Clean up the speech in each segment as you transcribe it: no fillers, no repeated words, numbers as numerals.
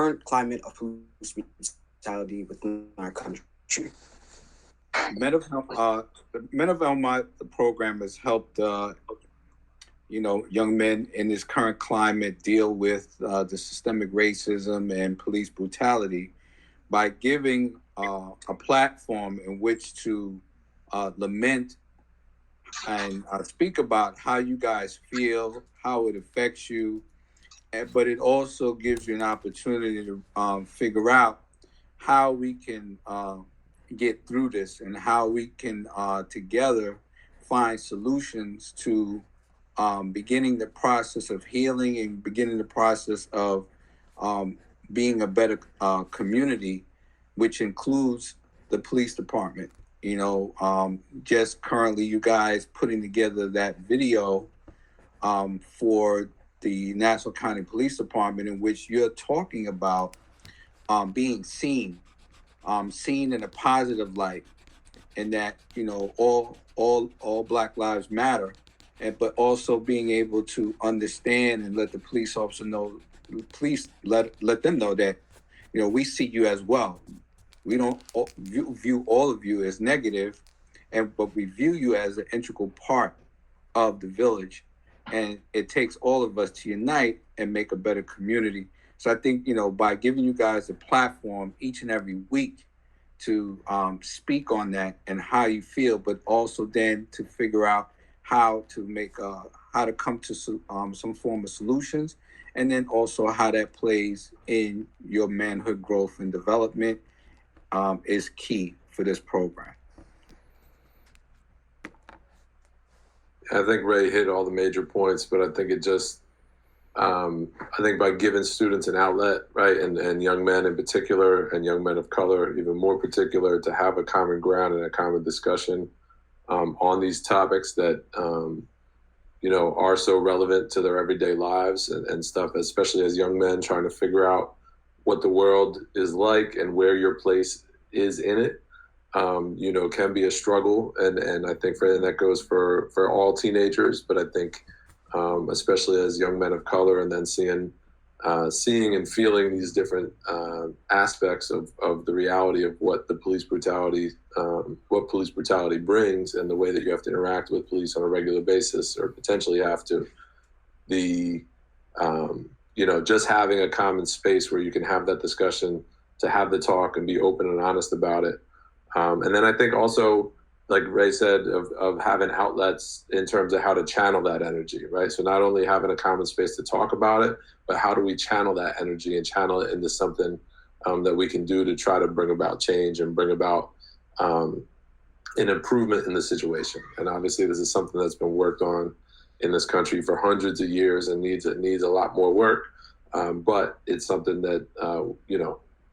current climate of police brutality within our country? Men of Elmont, the program has helped, young men in this current climate deal with the systemic racism and police brutality by giving a platform in which to lament and speak about how you guys feel, how it affects you, but it also gives you an opportunity to figure out how we can get through this and how we can together find solutions to beginning the process of healing and beginning the process of being a better community, which includes the police department. Just currently you guys putting together that video for the Nassau County Police Department, in which you're talking about being seen in a positive light, and that all Black lives matter, but also being able to understand and let the police officer know, please let them know that we see you as well. We don't view all of you as negative, but we view you as an integral part of the village, and it takes all of us to unite and make a better community. So I think by giving you guys a platform each and every week to speak on that and how you feel, but also then to figure out how to come to some form of solutions, and then also how that plays in your manhood growth and development is key for this program. I think Ray hit all the major points, but I think it just, I think by giving students an outlet, right, and young men in particular, and young men of color even more particular, to have a common ground and a common discussion on these topics that, are so relevant to their everyday lives and stuff, especially as young men trying to figure out what the world is like and where your place is in it, can be a struggle. And I think that goes for all teenagers, but I think especially as young men of color, and then seeing and feeling these different aspects of the reality of what police brutality brings, and the way that you have to interact with police on a regular basis, or potentially have to, just having a common space where you can have that discussion, to have the talk and be open and honest about it. And then I think also, like Ray said, of having outlets in terms of how to channel that energy, right? So not only having a common space to talk about it, but how do we channel that energy and channel it into something that we can do to try to bring about change and bring about an improvement in the situation. And obviously this is something that's been worked on in this country for hundreds of years and needs a lot more work. But it's something that,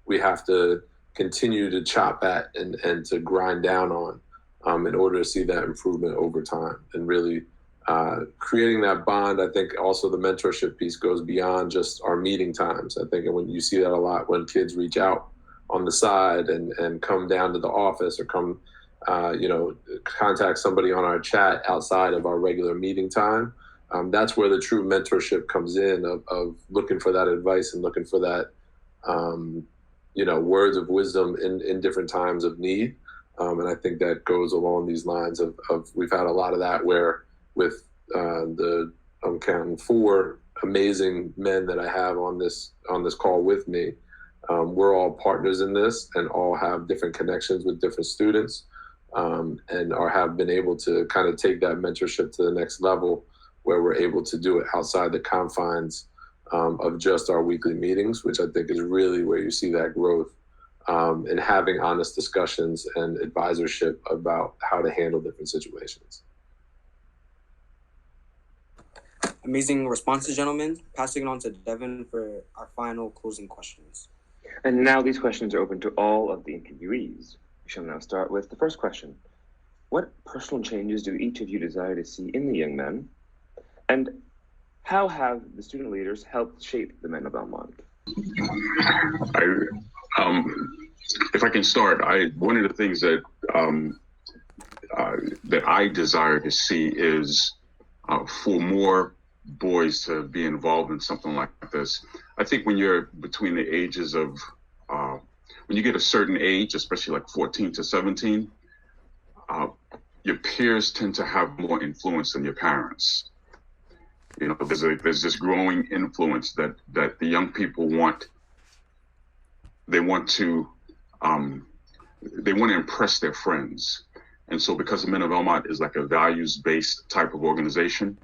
we have to continue to chop at and to grind down on in order to see that improvement over time, and really creating that bond. I think also the mentorship piece goes beyond just our meeting times. I think when you see that a lot when kids reach out on the side and come down to the office, or come, contact somebody on our chat outside of our regular meeting time. That's where the true mentorship comes in, of looking for that advice and looking for that, words of wisdom in different times of need. And I think that goes along these lines of we've had a lot of that, where with I'm counting 4 amazing men that I have on this call with me. We're all partners in this, and all have different connections with different students, and have been able to kind of take that mentorship to the next level, where we're able to do it outside the confines of just our weekly meetings, which I think is really where you see that growth, and having honest discussions and advisorship about how to handle different situations. Amazing responses, gentlemen. Passing it on to Devin for our final closing questions. And now these questions are open to all of the interviewees. We shall now start with the first question. What personal changes do each of you desire to see in the young men? And how have the student leaders helped shape the men of Elmont? If I can start, one of the things that that I desire to see is for more boys to be involved in something like this. I think when you're between the ages of, when you get a certain age, especially like 14 to 17, your peers tend to have more influence than your parents. You know, there's this growing influence that the young people want. They want to impress their friends, and so because the Men of Elmont is like a values-based type of organization,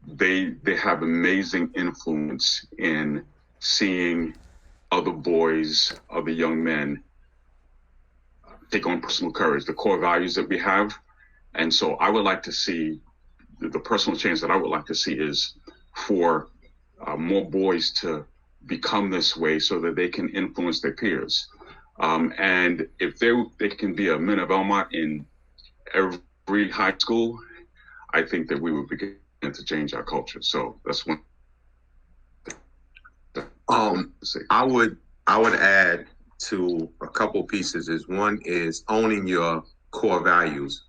they have amazing influence in seeing other boys, other young men take on personal courage, the core values that we have. And so I would like to see, the personal change that I would like to see is for more boys to become this way so that they can influence their peers. And if they can be a Men of Elmont in every high school, I think that we would begin to change our culture. So that's one. I would add to a couple pieces. Is one is owning your core values.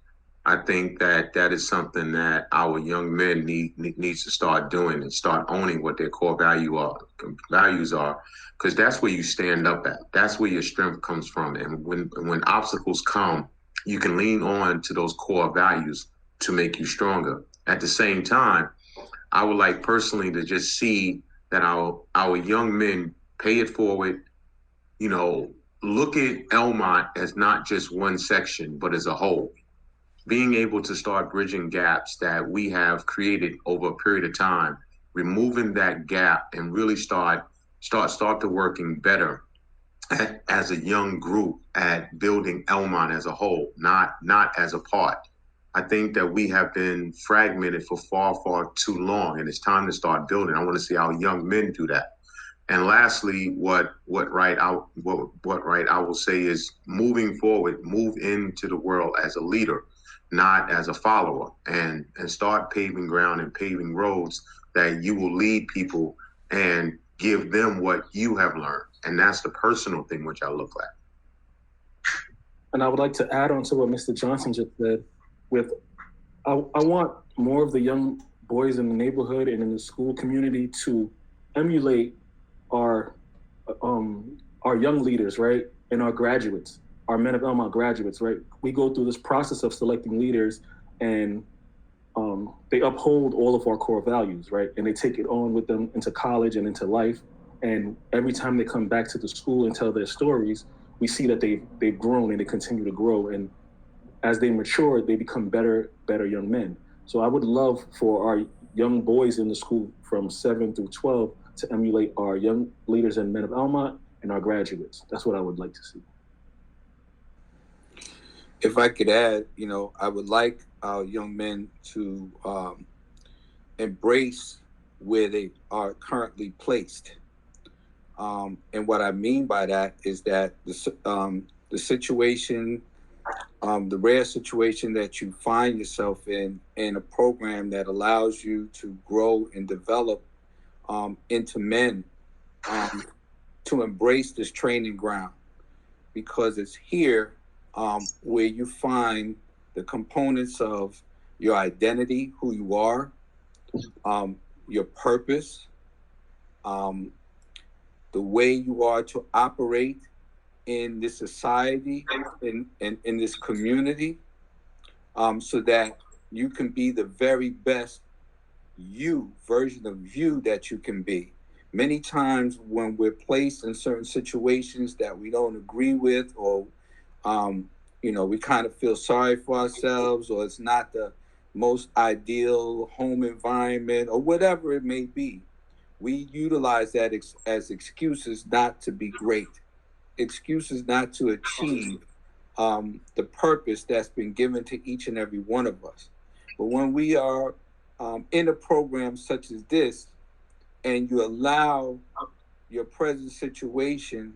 I think that is something that our young men needs to start doing, and start owning what their core values are, because that's where you stand up at. That's where your strength comes from. And when obstacles come, you can lean on to those core values to make you stronger. At the same time, I would like personally to just see that our young men pay it forward. You know, look at Elmont as not just one section, but as a whole. Being able to start bridging gaps that we have created over a period of time, removing that gap and really start to working better as a young group at building Elmont as a whole, not as a part. I think that we have been fragmented for far too long, and it's time to start building. I want to see our young men do that. And lastly, what I will say is, moving forward, move into the world as a leader, not as a follower, and start paving ground and paving roads that you will lead people and give them what you have learned. And that's the personal thing which I look at. And I would like to add on to what Mr. Johnson just said. I want more of the young boys in the neighborhood and in the school community to emulate our young leaders, right? And our graduates, our Men of Elmont graduates, right? We go through this process of selecting leaders, and they uphold all of our core values, right? And they take it on with them into college and into life. And every time they come back to the school and tell their stories, we see that they've grown and they continue to grow. And as they mature, they become better young men. So I would love for our young boys in the school from 7 through 12 to emulate our young leaders and Men of Elmont and our graduates. That's what I would like to see. If I could add, I would like our young men to embrace where they are currently placed. And what I mean by that is that the situation, the rare situation that you find yourself in a program that allows you to grow and develop into men, to embrace this training ground, because it's here where you find the components of your identity, who you are, your purpose, the way you are to operate in this society, in this community, so that you can be the very best version of you that you can be. Many times when we're placed in certain situations that we don't agree with, or we kind of feel sorry for ourselves, or it's not the most ideal home environment, or whatever it may be, we utilize that as excuses not to be great, excuses not to achieve the purpose that's been given to each and every one of us. But when we are in a program such as this, and you allow your present situation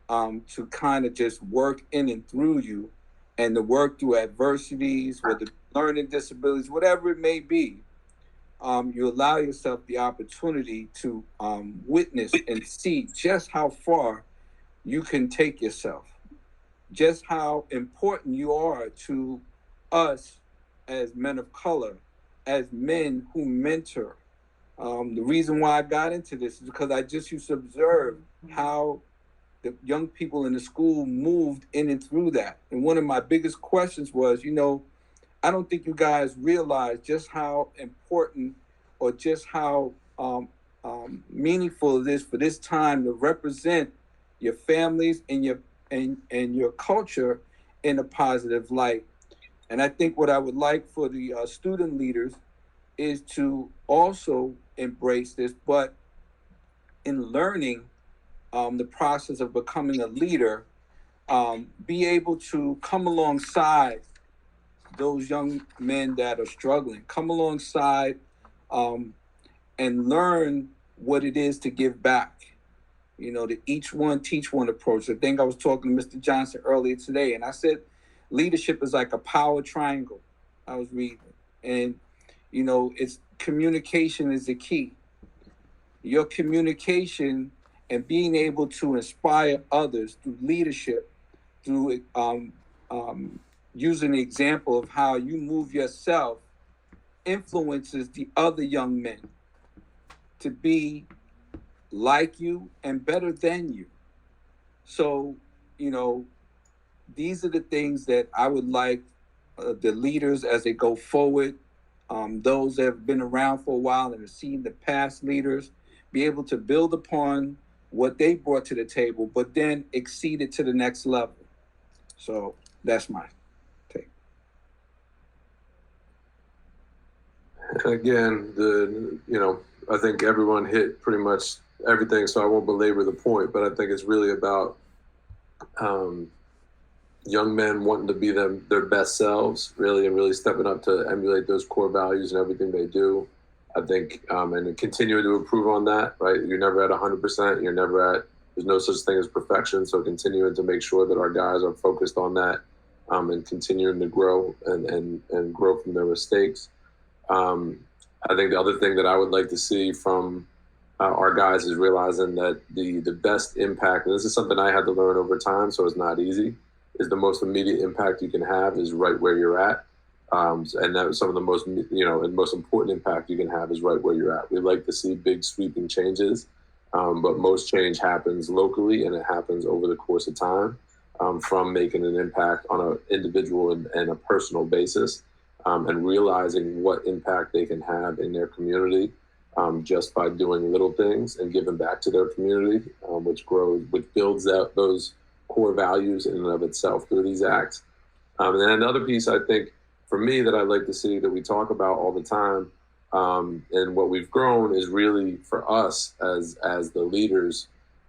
to kind of just work in and through you, and to work through adversities, whether learning disabilities, whatever it may be, you allow yourself the opportunity to witness and see just how far you can take yourself, just how important you are to us as men of color, as men who mentor. The reason why I got into this is because I just used to observe how the young people in the school moved in and through that. And one of my biggest questions was, I don't think you guys realize just how important or just how meaningful it is for this time to represent your families and your culture in a positive light. And I think what I would like for the student leaders is to also embrace this, but in learning the process of becoming a leader, be able to come alongside those young men that are struggling, come alongside and learn what it is to give back. The each one teach one approach. I think I was talking to Mr. Johnson earlier today, and I said leadership is like a power triangle. I was reading, and it's communication is the key. Your communication and being able to inspire others through leadership, through using the example of how you move yourself, influences the other young men to be like you and better than you. So, these are the things that I would like the leaders as they go forward, those that have been around for a while and have seen the past leaders, be able to build upon what they brought to the table, but then exceed it to the next level. So that's my take. Again, I think everyone hit pretty much everything, so I won't belabor the point, but I think it's really about young men wanting to be their best selves, really, and really stepping up to emulate those core values in everything they do. I think, and continuing to improve on that, right? You're never at 100%. There's no such thing as perfection. So continuing to make sure that our guys are focused on that and continuing to grow and grow from their mistakes. I think the other thing that I would like to see from our guys is realizing that the best impact, and this is something I had to learn over time, so it's not easy, is the most immediate impact you can have is right where you're at. And that was some of the most, and most important impact you can have is right where you're at. We like to see big sweeping changes, but most change happens locally and it happens over the course of time, from making an impact on an individual and a personal basis, and realizing what impact they can have in their community just by doing little things and giving back to their community, which builds out those core values in and of itself through these acts. And then another piece, I think, for me, that I'd like to see that we talk about all the time, and what we've grown is really for us as the leaders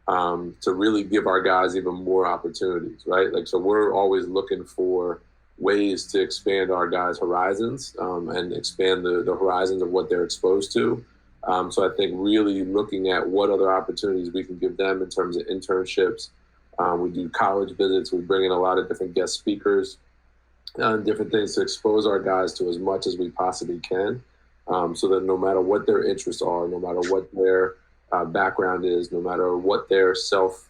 to really give our guys even more opportunities, right? So we're always looking for ways to expand our guys' horizons and expand the horizons of what they're exposed to. So I think really looking at what other opportunities we can give them in terms of internships. We do college visits. We bring in a lot of different guest speakers. Different things to expose our guys to as much as we possibly can, so that no matter what their interests are, no matter what their background is, no matter what their self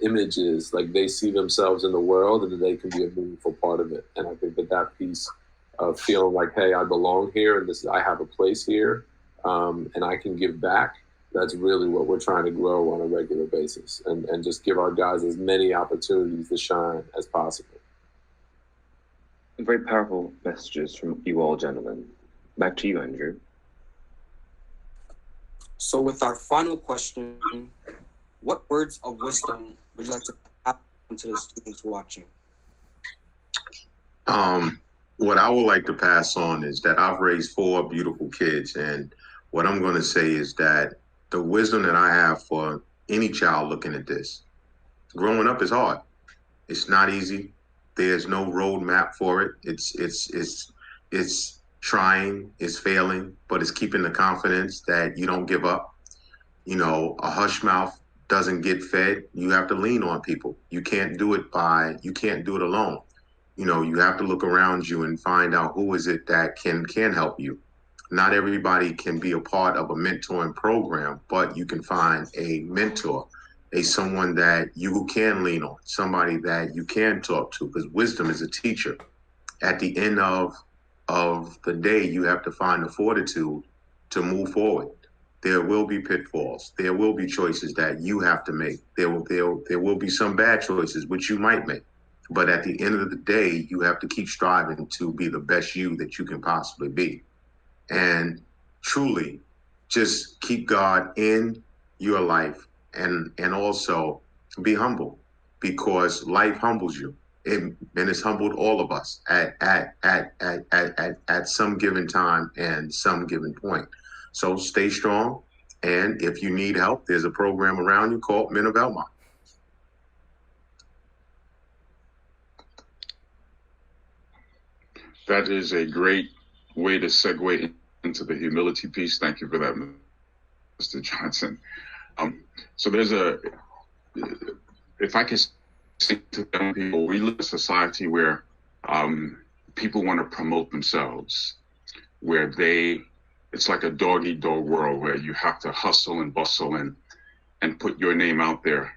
image is, they see themselves in the world and they can be a meaningful part of it. And I think that piece of feeling like, hey, I belong here and I have a place here, and I can give back. That's really what we're trying to grow on a regular basis, and just give our guys as many opportunities to shine as possible. Very powerful messages from you all, gentlemen. Back to you, Andrew. So with our final question, what words of wisdom would you like to pass on to the students watching? What I would like to pass on is that I've raised 4 beautiful kids, and what I'm going to say is that the wisdom that I have for any child looking at this, growing up is hard. It's not easy. There's no roadmap for it. It's trying, it's failing, but it's keeping the confidence that you don't give up. A hush mouth doesn't get fed. You have to lean on people. You can't do it alone. You have to look around you and find out who is it that can help you. Not everybody can be a part of a mentoring program, but you can find a mentor, someone that you can lean on, somebody that you can talk to, because wisdom is a teacher. At the end of of the day, you have to find the fortitude to move forward. There will be pitfalls. There will be choices that you have to make. There will be some bad choices which you might make. But at the end of the day, you have to keep striving to be the best you that you can possibly be. And truly, just keep God in your life, and also be humble, because life humbles you. And it's humbled all of us at some given time and some given point. So stay strong. And if you need help, there's a program around you called Men of Elmont. That is a great way to segue into the humility piece. Thank you for that, Mr. Johnson. So there's if I can say to young people, we live in a society where people want to promote themselves, where it's like a dog-eat-dog world where you have to hustle and bustle and put your name out there.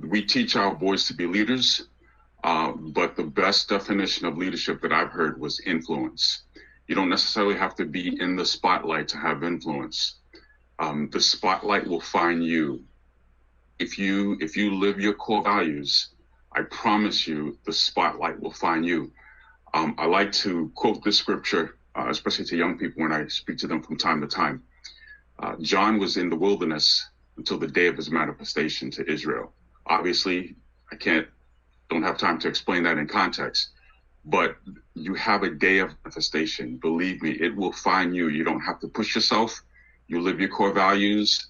We teach our boys to be leaders, but the best definition of leadership that I've heard was influence. You don't necessarily have to be in the spotlight to have influence. The spotlight will find you. If you live your core values, I promise you the spotlight will find you. I like to quote this scripture, especially to young people when I speak to them from time to time. John was in the wilderness until the day of his manifestation to Israel. Obviously, don't have time to explain that in context, but you have a day of manifestation. Believe me, it will find you. You don't have to push yourself. You live your core values.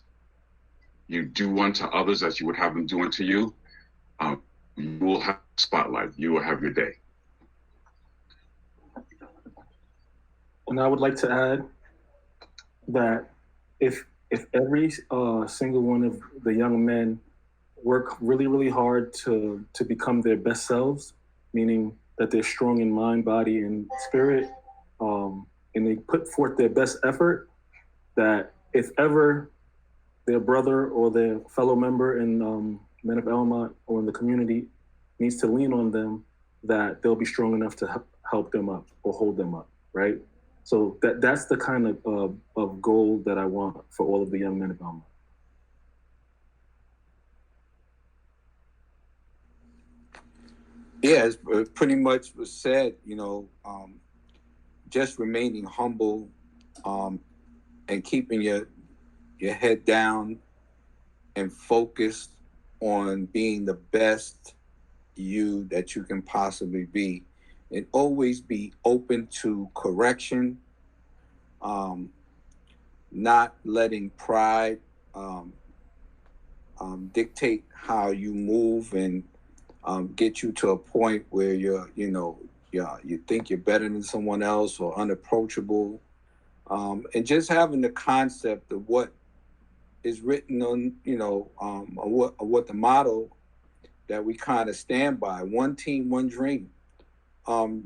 You do unto others as you would have them do unto you. You will have a spotlight. You will have your day. And I would like to add that if every single one of the young men work really, really hard to become their best selves, meaning that they're strong in mind, body, and spirit, and they put forth their best effort, that if ever their brother or their fellow member in Men of Elmont or in the community needs to lean on them, that they'll be strong enough to help them up or hold them up, right? So that's the kind of goal that I want for all of the young men of Elmont. Yeah, it's pretty much was said, just remaining humble and keeping your head down and focused on being the best you that you can possibly be, and always be open to correction, not letting pride dictate how you move and get you to a point where you think you're better than someone else or unapproachable, and just having the concept of what is written on, what the motto that we kind of stand by: one team, one dream.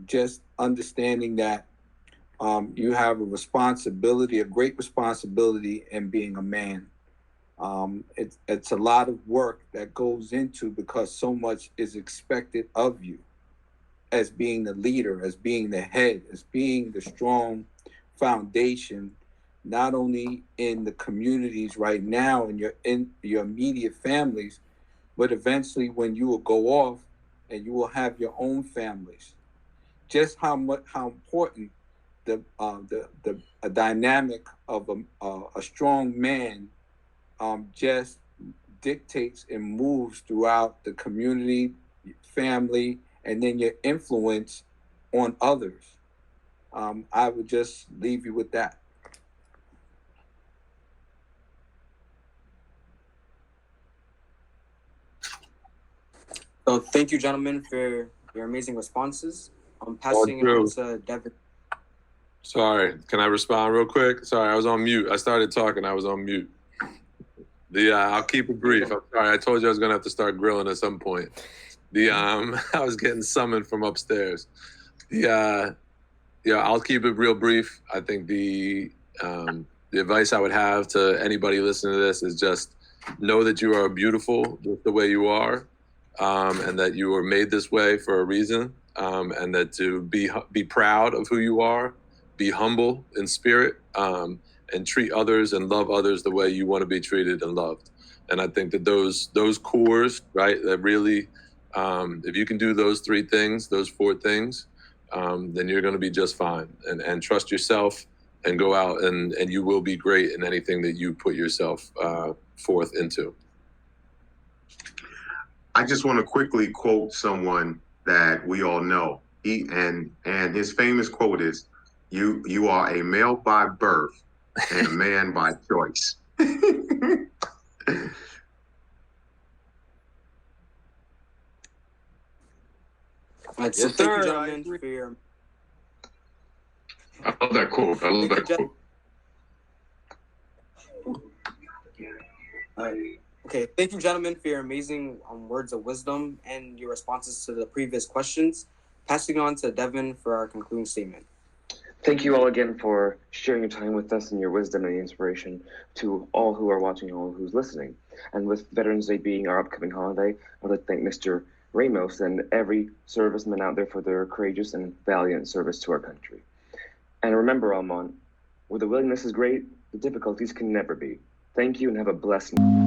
Just understanding that you have a great responsibility in being a man. It's a lot of work that goes into, because so much is expected of you as being the leader, as being the head, as being the strong foundation, not only in the communities right now in your immediate families, but eventually when you will go off and you will have your own families. Just how important the dynamic of a strong man just dictates and moves throughout the community, family, and then your influence on others. I would just leave you with that. So thank you, gentlemen, for your amazing responses. I'm passing it on to Devin. Sorry, can I respond real quick? Sorry, I was on mute. I started talking, I was on mute. I'll keep it brief. I'm sorry, I told you I was gonna have to start grilling at some point. I was getting summoned from upstairs. I'll keep it real brief. I think the advice I would have to anybody listening to this is just know that you are beautiful just the way you are, and that you were made this way for a reason. and that to be proud of who you are, be humble in spirit, and treat others and love others the way you want to be treated and loved. And I think that those cores, right, that really, if you can do those 3 things, those 4 things, then you're going to be just fine. And trust yourself and go out and you will be great in anything that you put yourself forth into. I just want to quickly quote someone that we all know. And his famous quote is, "You are a male by birth and a man by choice." Right, so Yes, thank you, sir. gentlemen, for your. I love that quote. I love that quote. Okay, thank you, gentlemen, for your amazing words of wisdom and your responses to the previous questions. Passing on to Devin for our concluding statement. Thank you all again for sharing your time with us and your wisdom and inspiration to all who are watching and all who's listening. And with Veterans Day being our upcoming holiday, I'd like to thank Mr. Ramos and every serviceman out there for their courageous and valiant service to our country. And remember, Elmont, where the willingness is great, the difficulties can never be. Thank you and have a blessed night.